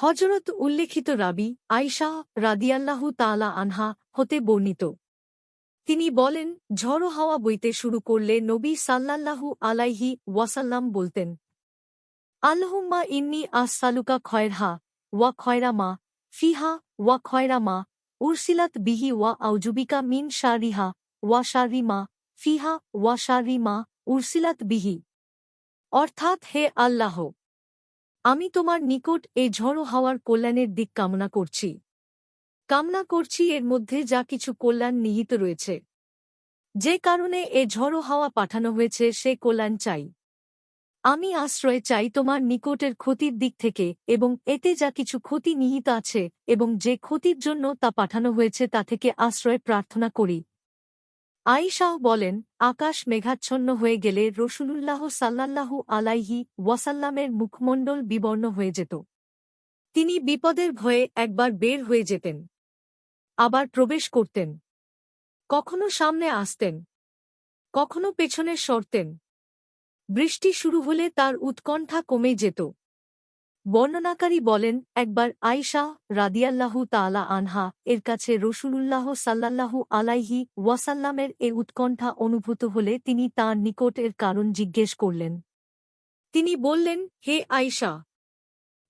হযরত উল্লেখিত রাবী আয়শা রাদিয়াল্লাহু তাআলা আনহা হতে বর্ণিত। তিনি বলেন, ঝড়ো হাওয়া বইতে শুরু করলে নবী সাল্লাল্লাহু আলাইহি ওয়াসাল্লাম বলতেন, আল্লাহুম্মা ইন্নী আসসালুকা খয়রহা ওয়া খয়রা মা ফিহা ওয়া খয়রা মা উরসিলাত বিহি ওয়া আউজুবিকা মিন শাররিহা ওয়া শাররি মা ফিহা ওয়া শাররি মা উরসিলাত বিহি। অর্থাৎ, হে আল্লাহ, আমি তোমার নিকট এ ঝড়ো হাওয়ার কল্যাণের দিক কামনা করছি এর মধ্যে যা কিছু কল্যাণ নিহিত রয়েছে, যে কারণে এ ঝড়ো হাওয়া পাঠানো হয়েছে সে কল্যাণ চাই। আমি আশ্রয় চাই তোমার নিকটের ক্ষতির দিক থেকে এবং এতে যা কিছু ক্ষতি নিহিত আছে এবং যে ক্ষতির জন্য তা পাঠানো হয়েছে তা থেকে আশ্রয় প্রার্থনা করি। আয়েশাও বলেন, আকাশ মেঘাচ্ছন্ন হয়ে গেলে রাসূলুল্লাহ সাল্লাল্লাহু আলাইহি ওয়াসাল্লামের মুখমণ্ডল বিবর্ণ হয়ে যেত। তিনি বিপদের ভয়ে একবার বের হয়ে যেতেন, আবার প্রবেশ করতেন, কখনো সামনে আসতেন, কখনো পেছনে সরতেন। বৃষ্টি শুরু হলে তার উৎকণ্ঠা কমে যেত। বর্ণনাকারী বলেন, একবার আয়শা রাদিয়াল্লাহু তাআলা আনহা এর কাছে রাসূলুল্লাহ সাল্লাল্লাহু আলাইহি ওয়াসাল্লামের এ উৎকণ্ঠা অনুভূত হলে তিনি তাঁর নিকট এর কারণ জিজ্ঞেস করলেন। তিনি বললেন, হে আয়শা,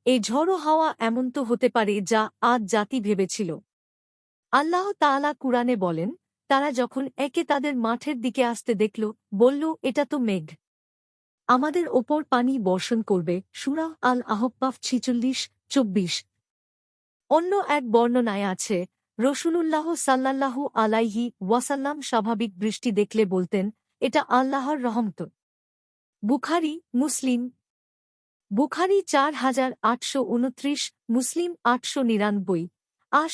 এ ঝড়ো হাওয়া এমন তো হতে পারে যা আদ জাতি ভেবেছিল। আল্লাহ তাআলা কুরআনে বলেন, তারা যখন একে তাদের মাঠের দিকে আসতে দেখল, বলল, এটা তো মেঘ, আমাদের ওপর পানি বর্ষণ করবে। সূরা আল আহকাফ 46-24। অন্য এক বর্ণনায় আছে, রাসূলুল্লাহ সাল্লাল্লাহু আলাইহি ওয়াসাল্লাম স্বাভাবিক বৃষ্টি দেখলে বলতেন, এটা আল্লাহর রহমত। বুখারী, মুসলিম। বুখারী 4829, মুসলিম 899,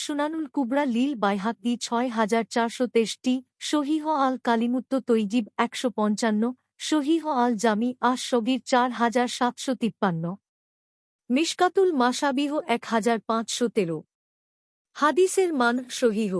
সুনানুল কুবরা লিল বাইহাকী 6463, সহিহ আল কালিমুত্ত তৈজিব 155, সহিহ আল জামি সগীর 4753, মিশকাতুল মাশাবিহ 1513। হাদিসের মান সহিহ।